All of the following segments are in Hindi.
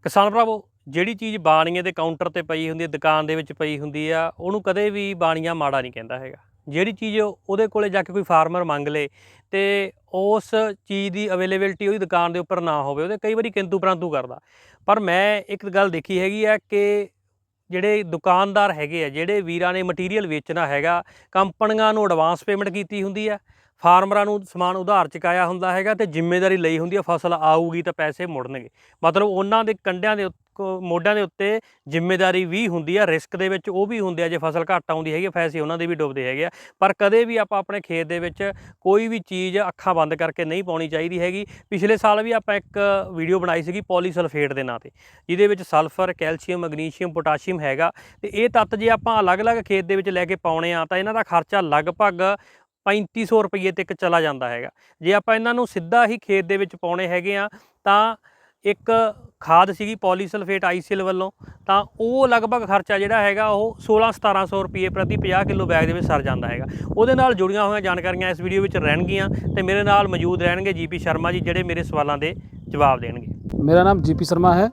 ਕਿਸਾਨ ਭਰਾਵੋ, ਜਿਹੜੀ ਚੀਜ਼ ਬਾਣੀਏ ਦੇ ਕਾਊਂਟਰ ਤੇ ਪਈ ਹੁੰਦੀ ਹੈ, ਦੁਕਾਨ ਦੇ ਵਿੱਚ ਪਈ ਹੁੰਦੀ ਆ, ਉਹਨੂੰ ਕਦੇ ਵੀ ਬਾਣੀਆ ਮਾੜਾ ਨਹੀਂ ਕਹਿੰਦਾ ਹੈਗਾ। ਜਿਹੜੀ ਚੀਜ਼ ਉਹਦੇ ਕੋਲੇ ਜਾ ਕੇ ਕੋਈ ਫਾਰਮਰ ਮੰਗ ਲੇ ਤੇ ਉਸ ਚੀਜ਼ ਦੀ ਅਵੇਲੇਬਿਲਿਟੀ ਉਹਦੀ ਦੁਕਾਨ ਦੇ ਉੱਪਰ ਨਾ ਹੋਵੇ, ਉਹਦੇ ਕਈ ਵਾਰੀ ਕਿੰਤੂ ਪਰੰਤੂ ਕਰਦਾ। ਪਰ ਮੈਂ ਇੱਕ ਗੱਲ ਦੇਖੀ ਹੈਗੀ ਆ ਕਿ ਜਿਹੜੇ ਦੁਕਾਨਦਾਰ ਹੈਗੇ ਆ, ਜਿਹੜੇ ਵੀਰਾਂ ਨੇ ਮਟੀਰੀਅਲ ਵੇਚਣਾ ਹੈਗਾ, ਕੰਪਨੀਆਂ ਨੂੰ ਐਡਵਾਂਸ ਪੇਮੈਂਟ ਕੀਤੀ ਹੁੰਦੀ ਆ, ਫਾਰਮਰਾਂ ਨੂੰ ਸਮਾਨ ਉਧਾਰ ਚੁਕਾਇਆ ਹੁੰਦਾ ਹੈਗਾ ਤੇ ਜ਼ਿੰਮੇਵਾਰੀ ਲਈ ਹੁੰਦੀ ਆ ਫਸਲ ਆਊਗੀ ਤਾਂ ਪੈਸੇ ਮੁੜਨਗੇ। ਮਤਲਬ ਉਹਨਾਂ ਦੇ ਕੰਡਿਆਂ ਦੇ ਮੋਢਿਆਂ ਦੇ ਉੱਤੇ ਜ਼ਿੰਮੇਵਾਰੀ ਵੀ ਹੁੰਦੀ ਆ, ਰਿਸਕ ਦੇ ਵਿੱਚ ਉਹ ਵੀ ਹੁੰਦੇ ਆ। ਜੇ ਫਸਲ ਘੱਟ ਆਉਂਦੀ ਹੈਗੀ, ਪੈਸੇ ਉਹਨਾਂ ਦੇ ਵੀ ਡੁੱਬਦੇ ਹੈਗੇ ਆ। ਪਰ ਕਦੇ ਵੀ ਆਪਾਂ ਆਪਣੇ ਖੇਤ ਦੇ ਵਿੱਚ ਕੋਈ ਵੀ ਚੀਜ਼ ਅੱਖਾਂ ਬੰਦ ਕਰਕੇ ਨਹੀਂ ਪਾਉਣੀ ਚਾਹੀਦੀ ਹੈਗੀ। ਪਿਛਲੇ ਸਾਲ ਵੀ ਆਪਾਂ ਇੱਕ ਵੀਡੀਓ ਬਣਾਈ ਸੀਗੀ ਪੋਲੀਸਲਫੇਟ ਦੇ ਨਾਂ 'ਤੇ, ਜਿਹਦੇ ਵਿੱਚ ਸਲਫਰ, ਕੈਲਸ਼ੀਅਮ, ਮੈਗਨੀਸ਼ੀਅਮ, ਪੋਟਾਸ਼ੀਅਮ ਹੈਗਾ। ਤੇ ਇਹ ਤੱਤ ਜੇ ਆਪਾਂ ਅਲੱਗ-ਅਲੱਗ ਖੇਤ ਦੇ ਵਿੱਚ ਲੈ ਕੇ ਪਾਉਣੇ ਆ ਤਾਂ ਇਹਨਾਂ ਦਾ ਖਰਚਾ ਲਗਭਗ 3500 ਰੁਪਏ ਤੱਕ ਚਲਾ ਜਾਂਦਾ ਹੈਗਾ। ਜੇ ਆਪਾਂ ਇਹਨਾਂ ਨੂੰ ਸਿੱਧਾ ਹੀ ਖੇਤ ਦੇ ਵਿੱਚ ਪਾਉਣੇ ਹੈਗੇ ਆ ਤਾਂ ਇੱਕ ਖਾਦ ਸੀਗੀ ਪੋਲੀਸਲਫੇਟ ਆਈਸੀਐਲ ਵੱਲੋਂ, ਤਾਂ ਉਹ ਲਗਭਗ ਖਰਚਾ ਜਿਹੜਾ ਹੈਗਾ ਉਹ 1600-1700 ਰੁਪਏ ਪ੍ਰਤੀ 50 ਕਿਲੋ ਬੈਗ ਦੇ ਵਿੱਚ ਸਰ ਜਾਂਦਾ ਹੈਗਾ। ਉਹਦੇ ਨਾਲ ਜੁੜੀਆਂ ਹੋਈਆਂ ਜਾਣਕਾਰੀਆਂ ਇਸ ਵੀਡੀਓ ਵਿੱਚ ਰਹਿਣਗੀਆਂ ਤੇ ਮੇਰੇ ਨਾਲ ਮੌਜੂਦ ਰਹਿਣਗੇ ਜੀਪੀ ਸ਼ਰਮਾ ਜੀ, ਜਿਹੜੇ ਮੇਰੇ ਸਵਾਲਾਂ ਦੇ जवाब देंगे। मेरा नाम जीपी शर्मा है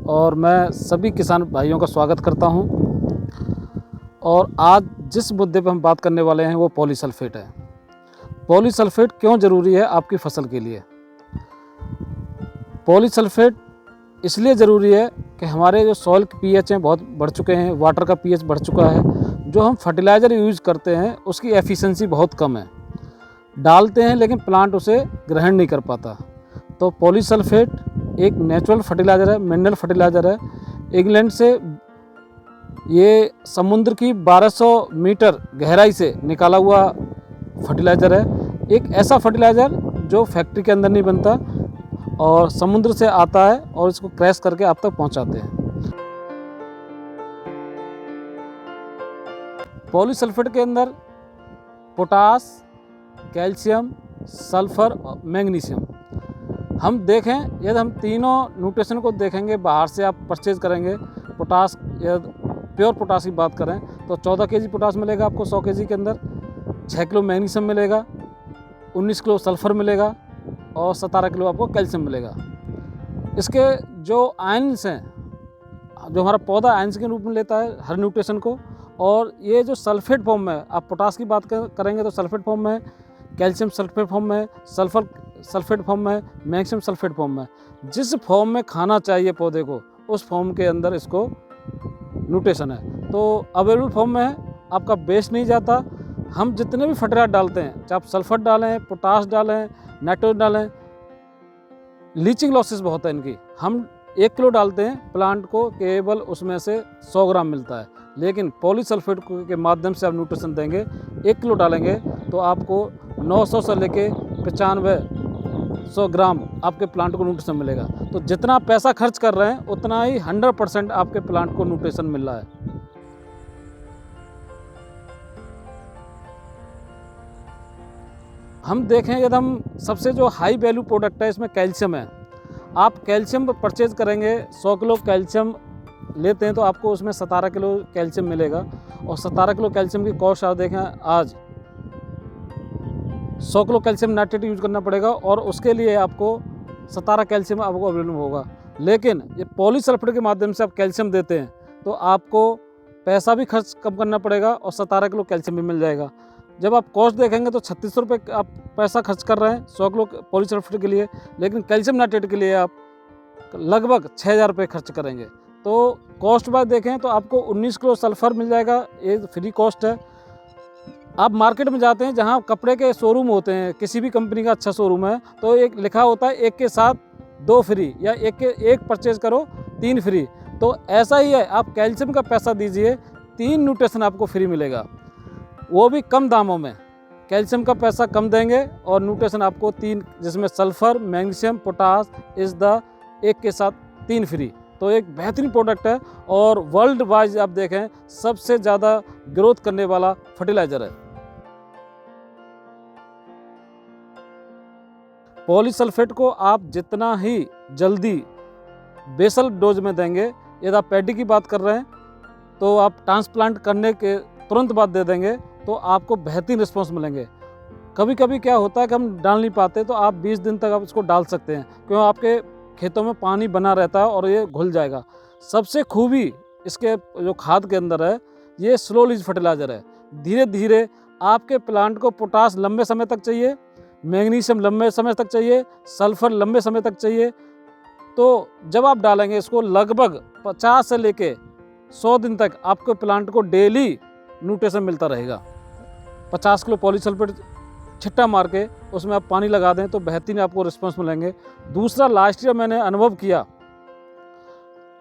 और मैं सभी किसान भाइयों का स्वागत करता हूं। और आज जिस मुद्दे पर हम बात करने वाले हैं वो पॉलीसल्फेट है। पॉलीसल्फेट क्यों ज़रूरी है आपकी फसल के लिए? पॉलीसल्फेट इसलिए ज़रूरी है कि हमारे जो सॉइल के पीएच हैं बहुत बढ़ चुके हैं, वाटर का पीएच बढ़ चुका है। जो हम फर्टिलाइज़र यूज़ करते हैं उसकी एफिशिएंसी बहुत कम है, डालते हैं लेकिन प्लांट उसे ग्रहण नहीं कर पाता। तो पॉलीसल्फेट एक नेचुरल फर्टिलाइज़र है, मिनरल फर्टिलाइज़र है। इंग्लैंड से ये समुद्र की 1200 मीटर गहराई से निकाला हुआ फर्टिलाइज़र है। एक ऐसा फर्टिलाइज़र जो फैक्ट्री के अंदर नहीं बनता और समुद्र से आता है और इसको क्रैश करके आप तक पहुंचाते हैं। पॉलीसल्फेट के अंदर पोटास, कैल्शियम, सल्फर और मैग्नीशियम हम देखें, यदि हम तीनों न्यूट्रिशन को देखेंगे, बाहर से आप परचेज़ करेंगे, पोटास या प्योर पोटास की बात करें तो 14 केजी पोटास मिलेगा आपको 100 केजी के अंदर, 6 किलो मैग्नीशियम मिलेगा, 19 किलो सल्फ़र मिलेगा और 17 किलो आपको कैल्शियम मिलेगा। इसके जो आयन्स हैं, जो हमारा पौधा आयन्स के रूप में लेता है हर न्यूट्रिशन को, और ये जो सल्फेट फॉर्म में, आप पोटास की बात करेंगे तो सल्फेट फॉर्म में, कैल्शियम सल्फेट फॉर्म में, सल्फर सल्फेट फॉर्म में, मैग्नीशियम सल्फेट फॉर्म में। जिस फॉर्म में खाना चाहिए पौधे को उस फॉर्म के अंदर इसको न्यूट्रिशन है। तो अवेलेबल फॉर्म में है, आपका वेस्ट नहीं जाता। हम जितने भी फर्टिलाइजर डालते हैं, चाहे आप सल्फर डालें, पोटास डालें, नाइट्रोजन डालें, लीचिंग लॉसेस बहुत है इनकी। हम 1 किलो डालते हैं, प्लांट को केवल उसमें से 100 ग्राम मिलता है। लेकिन पॉलीसल्फेट के माध्यम से आप न्यूट्रिशन देंगे, 1 किलो डालेंगे तो आपको 900 से लेके 9500 ग्राम आपके प्लांट को न्यूट्रिशन मिलेगा। तो जितना पैसा खर्च कर रहे हैं उतना ही 100% आपके प्लांट को न्यूट्रिशन मिल रहा है। हम देखें, यदि हम सबसे जो हाई वैल्यू प्रोडक्ट है इसमें कैल्शियम है। आप कैल्शियम परचेज करेंगे, 100 किलो कैल्शियम लेते हैं तो आपको उसमें 17 किलो कैल्शियम मिलेगा। और 17 किलो कैल्शियम की कॉस्ट आप देखें, आज 100 किलो कैल्शियम नाइट्रेट यूज़ करना पड़ेगा और उसके लिए आपको 17 कैल्शियम आपको अवेलेबल होगा। लेकिन ये पॉलीसल्फेट के माध्यम से आप कैल्शियम देते हैं तो आपको पैसा भी खर्च कम करना पड़ेगा और 17 किलो कैल्शियम भी मिल जाएगा। जब आप कॉस्ट देखेंगे तो 3600 रुपये आप पैसा खर्च कर रहे हैं 100 किलो पॉलीसल्फेट के लिए, लेकिन कैल्शियम नाइट्रेट के लिए आप लगभग 6000 रुपये खर्च करेंगे। तो कॉस्ट बात देखें तो आपको 19 किलो सल्फ़र मिल जाएगा, ये फ्री कॉस्ट है। आप मार्केट में जाते हैं जहां कपड़े के शोरूम होते हैं, किसी भी कंपनी का अच्छा शोरूम है तो एक लिखा होता है 1 के साथ 2 फ्री, या एक परचेज़ करो 3 फ्री। तो ऐसा ही है, आप कैल्शियम का पैसा दीजिए, 3 न्यूट्रिशन आपको फ्री मिलेगा, वो भी कम दामों में। कैल्शियम का पैसा कम देंगे और न्यूट्रिशन आपको 3, जिसमें सल्फ़र, मैग्नीशियम, पोटास इस द 1 के साथ 3 फ्री। तो एक बेहतरीन प्रोडक्ट है और वर्ल्ड वाइज आप देखें सबसे ज़्यादा ग्रोथ करने वाला फर्टिलाइज़र है। पॉलीसल्फेट को आप जितना ही जल्दी बेसल डोज में देंगे, यदि आप पैडी की बात कर रहे हैं तो आप ट्रांसप्लांट करने के तुरंत बाद दे देंगे तो आपको बेहतरीन रिस्पॉन्स मिलेंगे। कभी कभी क्या होता है कि हम डाल नहीं पाते तो आप 20 दिन तक आप इसको डाल सकते हैं, क्यों आपके खेतों में पानी बना रहता है और ये घुल जाएगा। सबसे खूबी इसके जो खाद के अंदर है, ये स्लो रिलीज फर्टिलाइज़र है। धीरे धीरे आपके प्लांट को पोटास लंबे समय तक चाहिए, मैग्नीशियम लंबे समय तक चाहिए, सल्फर लंबे समय तक चाहिए। तो जब आप डालेंगे इसको, लगभग 50 से लेके 100 दिन तक आपके प्लांट को डेली न्यूट्रिशन मिलता रहेगा। 50 किलो पॉलीसल्फेट छिट्टा मार के उसमें आप पानी लगा दें तो बेहतरीन आपको रिस्पॉन्स मिलेंगे। दूसरा, लास्ट ईयर मैंने अनुभव किया,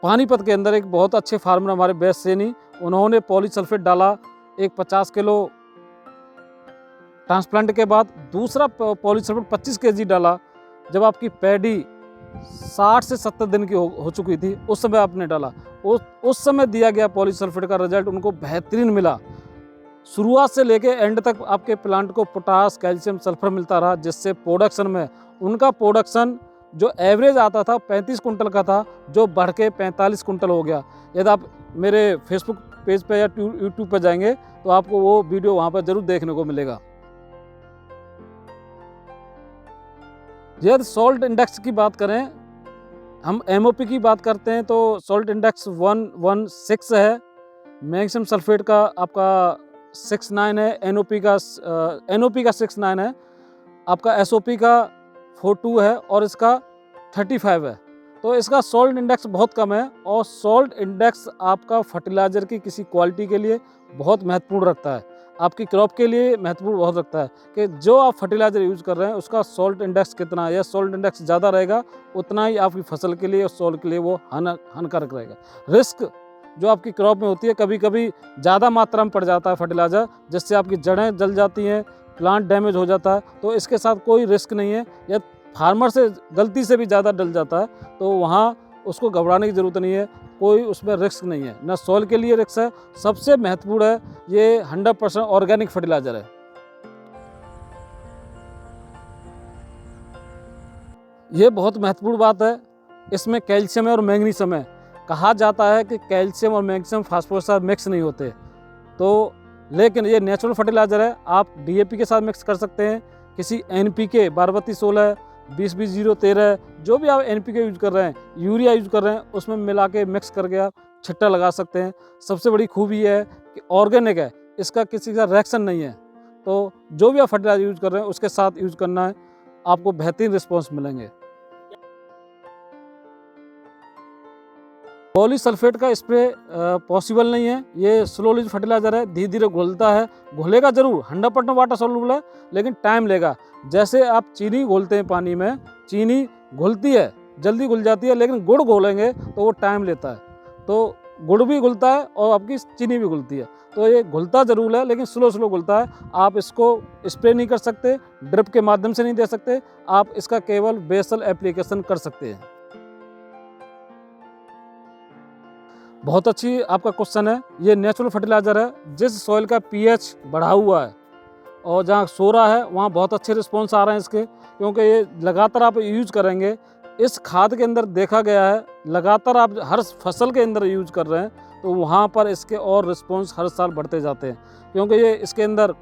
पानीपत के अंदर एक बहुत अच्छे फार्मर हमारे बेस्ट सेनी, उन्होंने पॉलीसल्फेट डाला एक 50 किलो ट्रांसप्लांट के बाद। दूसरा पॉलीसल्फेट 25 kg डाला जब आपकी पैडी 60 से 70 दिन की हो चुकी थी, उस समय आपने डाला। उस समय दिया गया पॉलीसल्फेट का रिजल्ट उनको बेहतरीन मिला। शुरुआत से लेके एंड तक आपके प्लांट को पोटास, कैल्शियम, सल्फर मिलता रहा, जिससे प्रोडक्शन में उनका प्रोडक्शन जो एवरेज आता था 35 कुंटल का था, जो बढ़ के 45 कुंटल हो गया। यदि आप मेरे फेसबुक पेज पे या यूट्यूब पे जाएंगे तो आपको वो वीडियो वहाँ पर जरूर देखने को मिलेगा। यदि सॉल्ट इंडेक्स की बात करें, हम MOP की बात करते हैं तो सॉल्ट इंडेक्स 116 है, मैग्नीशियम सल्फेट का आपका 69 है, NOP का 69 है, आपका SOP का 42 है और इसका 35 है। तो इसका सॉल्ट इंडेक्स बहुत कम है और सॉल्ट इंडेक्स आपका फर्टिलाइज़र की किसी क्वालिटी के लिए बहुत महत्वपूर्ण रखता है, आपकी क्रॉप के लिए महत्वपूर्ण बहुत रखता है कि जो आप फर्टिलाइज़र यूज़ कर रहे हैं उसका सॉल्ट इंडेक्स कितना है। या सॉल्ट इंडेक्स ज़्यादा रहेगा उतना ही आपकी फसल के लिए और सॉइल के लिए वो हानिकारक रहेगा। रिस्क जो आपकी क्रॉप में होती है, कभी कभी ज़्यादा मात्रा में पड़ जाता है फर्टिलाइज़र, जिससे आपकी जड़ें जल जाती हैं, प्लांट डैमेज हो जाता है। तो इसके साथ कोई रिस्क नहीं है। या फार्मर से गलती से भी ज़्यादा डल जाता है तो वहाँ उसको घबराने की ज़रूरत नहीं है, कोई उसमें रिस्क नहीं है, ना सॉइल के लिए रिस्क है। सबसे महत्वपूर्ण है, ये 100% ऑर्गेनिक फर्टिलाइज़र है। ये बहुत महत्वपूर्ण बात है, इसमें कैल्शियम है और मैग्नीशियम है। कहा जाता है कि कैल्शियम और मैग्नीशियम फास्फोरस मिक्स नहीं होते, तो लेकिन ये नेचुरल फर्टिलाइज़र है। आप DAP के साथ मिक्स कर सकते हैं, किसी NPK 12-32-16, 20-20-0-13, जो भी आप NPK यूज़ कर रहे हैं, यूरिया यूज़ कर रहे हैं, उसमें मिला के मिक्स करके आप छिट्टा लगा सकते हैं। सबसे बड़ी खूबी है कि ऑर्गेनिक है, इसका किसी का रिएक्शन नहीं है। तो जो भी आप फर्टिलाइज़र यूज़ कर रहे हैं उसके साथ यूज़ करना है, आपको बेहतरीन रिस्पॉन्स मिलेंगे। पॉलीसल्फेट का स्प्रे पॉसिबल नहीं है, ये स्लो रिलीज फर्टिलाइज़र है, धीरे धीरे घुलता है, घुलेगा ज़रूर, 100% वाटर सॉल्युबल है, लेकिन टाइम लेगा। जैसे आप चीनी घोलते हैं पानी में, चीनी घुलती है, जल्दी घुल जाती है, लेकिन गुड़ घोलेंगे तो वो टाइम लेता है। तो गुड़ भी घुलता है और आपकी चीनी भी घुलती है, तो ये घुलता ज़रूर है लेकिन स्लो घुलता है। आप इसको स्प्रे नहीं कर सकते, ड्रिप के माध्यम से नहीं दे सकते, आप इसका केवल बेसल एप्लीकेशन कर सकते हैं। बहुत अच्छी आपका क्वेश्चन है। ये नेचुरल फर्टिलाइज़र है, जिस सॉइल का pH बढ़ा हुआ है और जहाँ सोरा है वहाँ बहुत अच्छे रिस्पॉन्स आ रहे हैं इसके, क्योंकि ये लगातार आप यूज़ करेंगे। इस खाद के अंदर देखा गया है, लगातार आप हर फसल के अंदर यूज़ कर रहे हैं तो वहाँ पर इसके और रिस्पॉन्स हर साल बढ़ते जाते हैं, क्योंकि ये इसके अंदर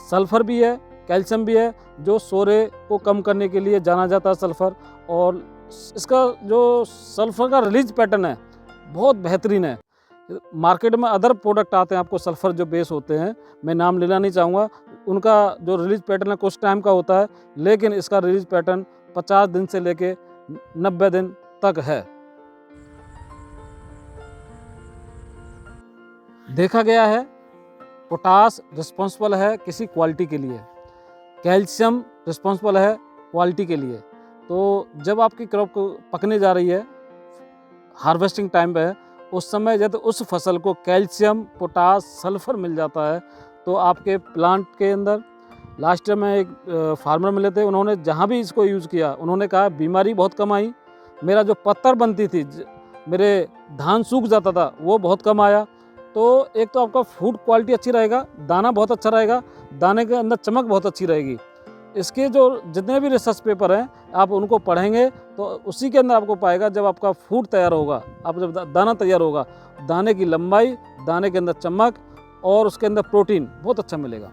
सल्फ़र भी है, कैल्शियम भी है, जो सोरे को कम करने के लिए जाना जाता है सल्फ़र। और इसका जो सल्फ़र का रिलीज पैटर्न है बहुत बेहतरीन है। मार्केट में अदर प्रोडक्ट आते हैं आपको सल्फ़र जो बेस होते हैं, मैं नाम लेना नहीं चाहूँगा, उनका जो रिलीज पैटर्न है कुछ टाइम का होता है, लेकिन इसका रिलीज पैटर्न 50 दिन से लेके 90 दिन तक है। देखा गया है पोटास रिस्पॉन्सिबल है किसी क्वालिटी के लिए, कैल्शियम रिस्पॉन्सिबल है क्वालिटी के लिए। तो जब आपकी क्रॉप को पकने जा रही है, हार्वेस्टिंग टाइम पे है, उस समय यदि उस फसल को कैल्शियम, पोटास, सल्फ़र मिल जाता है तो आपके प्लांट के अंदर, लास्ट ईयर में एक फार्मर मिले थे, उन्होंने जहाँ भी इसको यूज़ किया उन्होंने कहा बीमारी बहुत कम आई, मेरा जो पत्थर बनती थी, मेरे धान सूख जाता था, वो बहुत कम आया। तो एक तो आपका फूड क्वालिटी अच्छी रहेगा, दाना बहुत अच्छा रहेगा, दाने के अंदर चमक बहुत अच्छी रहेगी। इसके जो जितने भी रिसर्च पेपर हैं आप उनको पढ़ेंगे तो उसी के अंदर आपको पाएगा, जब आपका फूड तैयार होगा, आप जब दाना तैयार होगा, दाने की लंबाई, दाने के अंदर चमक और उसके अंदर प्रोटीन बहुत अच्छा मिलेगा।